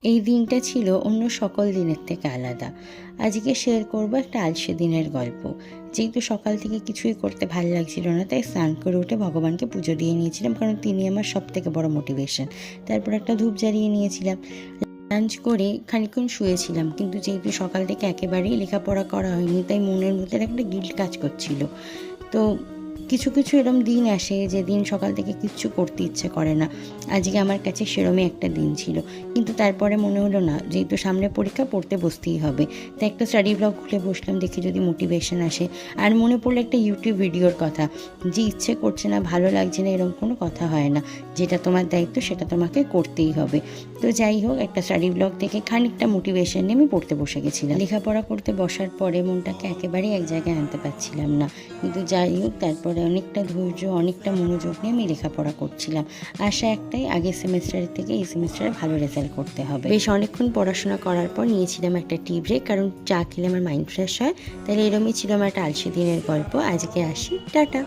এই দিনটা ছিল অন্য সকল দিনের থেকে আলাদা। আজকে শেয়ার করব একটা আলসে দিনের গল্প। যেহেতু সকাল থেকে কিছুই করতে ভালো লাগছিল না, তাই স্নান করে উঠে ভগবানকে পুজো দিয়ে নিয়েছিলাম, কারণ তিনি আমার সব থেকে বড় মোটিভেশন। তারপর একটা ধূপ জ্বালিয়ে নিয়েছিলাম। লাঞ্চ করে খানিকক্ষণ শুয়েছিলাম, কিন্তু যেহেতু সকাল থেকে একেবারেই লেখাপড়া করা হয়নি, তাই মনের মধ্যে একটা গিল্ট কাজ করছিল। তো কিছু কিছু এরম দিন আসে যেদিন সকাল থেকে কিচ্ছু করতে ইচ্ছে করে না। আজকে আমার কাছে সেরমই একটা দিন ছিল, কিন্তু তারপরে মনে হলো না, যেহেতু সামনে পরীক্ষা, পড়তে বসতেই হবে। তাই একটা স্টাডি ব্লগ খুলে বসলাম, দেখি যদি মোটিভেশন আসে। আর মনে পড়লো একটা ইউটিউব ভিডিওর কথা, যে ইচ্ছে করছে না, ভালো লাগছে না, এরকম কোনো কথা হয় না। যেটা তোমার দায়িত্ব সেটা তোমাকে করতেই হবে। তো যাই হোক, একটা স্টাডি ব্লগ থেকে খানিকটা মোটিভেশন নিয়ে আমি পড়তে বসে গেছিলাম। লেখাপড়া করতে বসার পরে মনটাকে একেবারেই এক জায়গায় আনতে পারছিলাম না, কিন্তু যাই হোক তারপরে অনেকটা ধৈর্য, অনেকটা মনোযোগ নিয়ে আমি লেখাপড়া করছিলাম। আশা একটাই, আগের সেমিস্টারের থেকে এই সেমিস্টারে ভালো রেজাল্ট করতে হবে। বেশ অনেকক্ষণ পড়াশোনা করার পর নিয়েছিলাম একটা টি ব্রেক, কারণ চা খেলে আমার মাইন্ড ফ্রেশ হয়। তাহলে এরমই ছিল আমার একটা আলসে দিনের গল্প। আজকে আসি, টাটা।